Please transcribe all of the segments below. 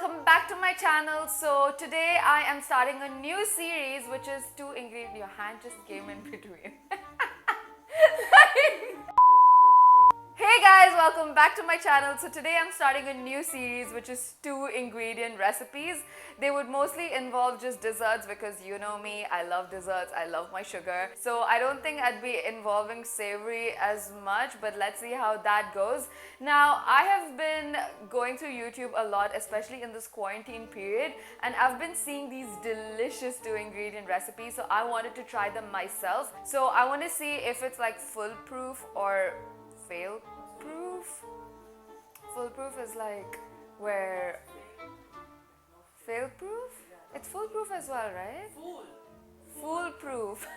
welcome back to my channel. So today I am starting a new series which is two ingredients. Your hand just came in between. Hey guys, welcome back to my channel. So today I'm starting a new series which is 2 ingredient recipes. They would mostly involve just desserts because you know me, I love desserts, I love my sugar. So I don't think I'd be involving savory as much, but let's see how that goes. Now I have been going through YouTube a lot, especially in this quarantine period, and I've been seeing these delicious 2 ingredient recipes, so I wanted to try them myself. So I want to see if it's like foolproof or fail-proof. Foolproof is like where fail-proof? It's foolproof as well, right? Foolproof.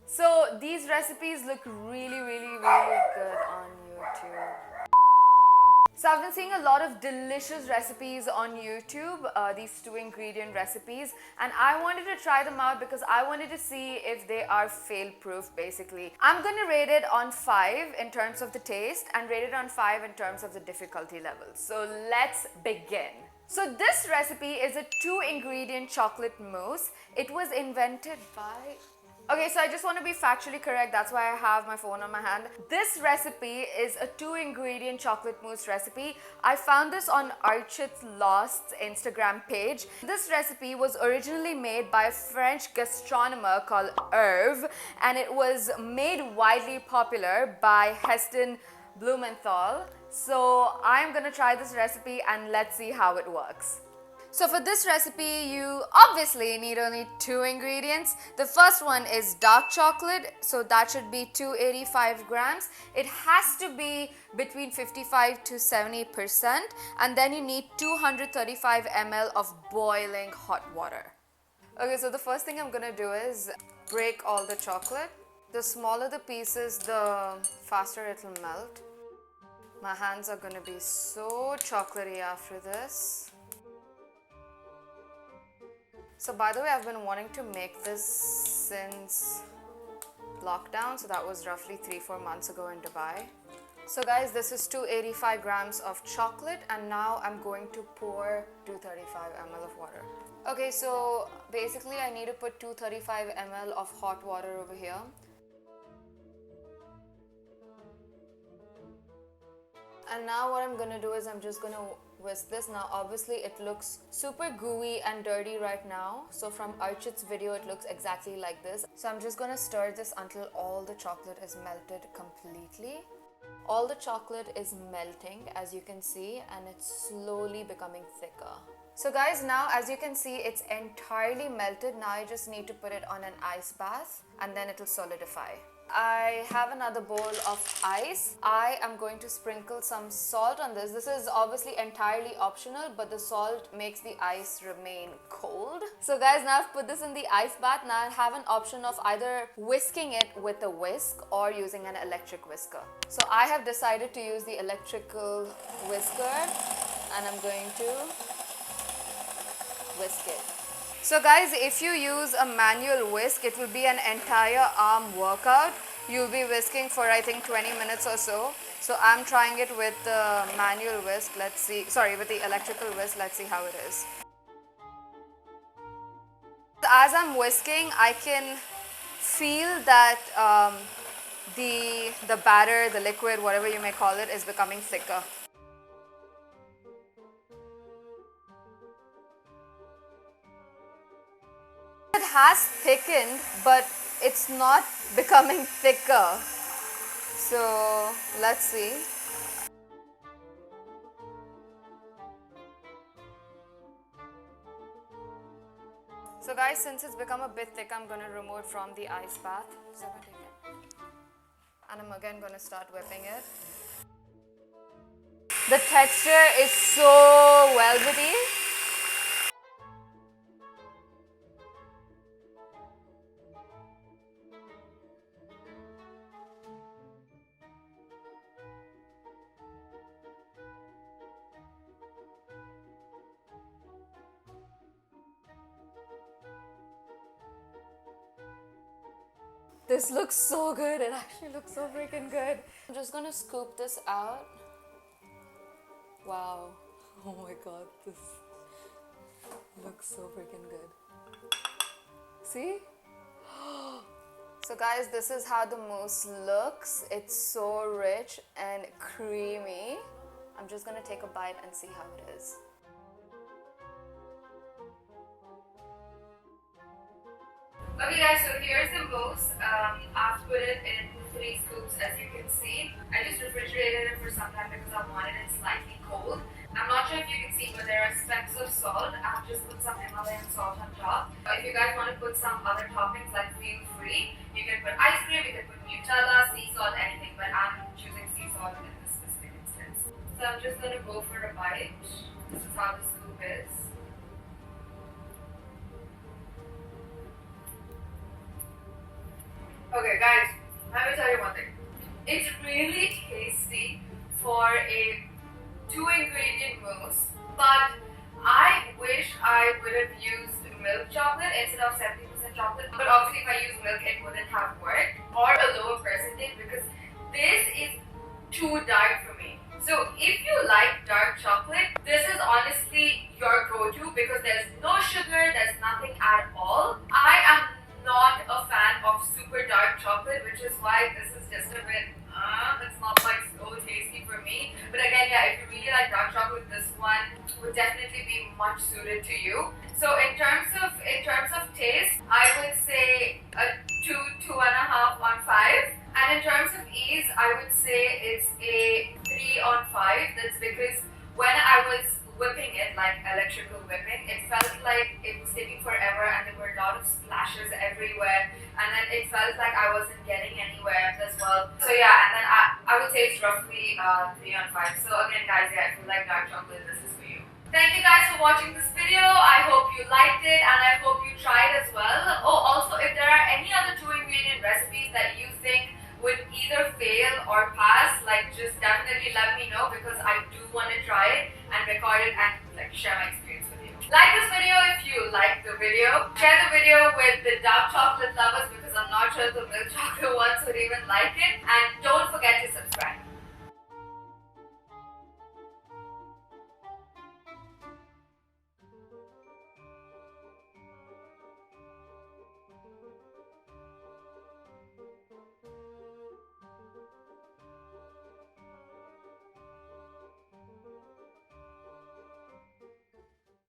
So these recipes look really good on YouTube. So I've been seeing a lot of delicious recipes on YouTube, these 2 ingredient recipes, and I wanted to try them out because I wanted to see if they are fail-proof basically. I'm gonna rate it on 5 in terms of the taste and rate it on 5 in terms of the difficulty level. So let's begin. So this recipe is a 2 ingredient chocolate mousse. It was invented by... Okay, so I just want to be factually correct, that's why I have my phone on my hand. This recipe is a 2 ingredient chocolate mousse recipe. I found this on Archit's Lost's Instagram page. This recipe was originally made by a French gastronomer called Hervé, and it was made widely popular by Heston Blumenthal. So I'm gonna try this recipe and let's see how it works. So for this recipe, you obviously need only 2 ingredients. The first one is dark chocolate, so that should be 285 grams. It has to be between 55 to 70%, and then you need 235 ml of boiling hot water. Okay, so the first thing I'm gonna do is break all the chocolate. The smaller the pieces, the faster it'll melt. My hands are gonna be so chocolatey after this. So by the way, I've been wanting to make this since lockdown, so that was roughly 3-4 months ago in Dubai. So guys, this is 285 grams of chocolate, and now I'm going to pour 235 ml of water. Okay, so basically I need to put 235 ml of hot water over here. And now what I'm gonna do is I'm just gonna whisk this. Now obviously it looks super gooey and dirty right now. So from Archit's video it looks exactly like this. So I'm just gonna stir this until all the chocolate is melted completely. All the chocolate is melting, as you can see, and it's slowly becoming thicker. So guys, now as you can see, it's entirely melted. Now I just need to put it on an ice bath and then it'll solidify. I have another bowl of ice. I am going to sprinkle some salt on this. This is obviously entirely optional, but the salt makes the ice remain cold. So guys, now I've put this in the ice bath. Now I have an option of either whisking it with a whisk or using an electric whisker. So I have decided to use the electrical whisker, and I'm going to whisk it. So guys, if you use a manual whisk, it will be an entire arm workout. You'll be whisking for I think 20 minutes or so. So I'm trying it with the manual whisk. Let's see, sorry, with the electrical whisk. Let's see how it is. As I'm whisking, I can feel that the batter, the liquid, whatever you may call it, is becoming thicker. It has thickened, but it's not becoming thicker. So let's see. So guys, since it's become a bit thick, I'm gonna remove it from the ice bath. So I'm gonna take it. And I'm again gonna start whipping it. The texture is so velvety. This looks so good. It actually looks so freaking good. I'm just gonna scoop this out. Wow. Oh my god, this looks so freaking good. See? So guys, this is how the mousse looks. It's so rich and creamy. I'm just gonna take a bite and see how it is. Okay guys, so here's the mousse. I've put it in 3 scoops as you can see. I just refrigerated it for some time because I wanted it slightly cold. I'm not sure if you can see, but there are specks of salt. I've just put some Himalayan salt on top. If you guys want to put some other toppings, like feel free. You can put ice cream, you can put Nutella, sea salt, anything, but I'm choosing sea salt in this specific instance. So I'm just going to go for a bite. This is how the scoop is. Okay guys, let me tell you one thing. It's really tasty for a 2-ingredient mousse, but I wish I would have used milk chocolate instead of 70% chocolate. But obviously if I use milk it wouldn't have worked, or a lower percentage, because this is too dark for me. So if you like dark chocolate, this is honestly your go-to because there's no sugar, there's nothing at all. I am not a fan of super dark chocolate, which is why this is just a bit it's not like so tasty for me. But again, yeah, if you really like dark chocolate, this one would definitely be much suited to you. So in terms of taste, I would say a 2.5 on 5, and in terms of ease, I would say it's a 3 on 5. That's because when I was whipping it, like electrical whipping, it felt like it was taking forever and there were a lot of splashes everywhere, and then it felt like I wasn't getting anywhere as well. So yeah, and then I would say it's roughly 3 on 5. So again guys, yeah, if you like dark chocolate, this is for you. Thank you guys for watching this video. I hope you liked it and I hope you tried as well. Oh, also if there are any other 2-ingredient recipes that you think would either fail or pass, like just definitely let me know, because I do want to try it and record it and like share my experience with you. Like this video if you liked the video. Share the video with the dark chocolate lovers because I'm not sure the milk chocolate ones would even like it. And don't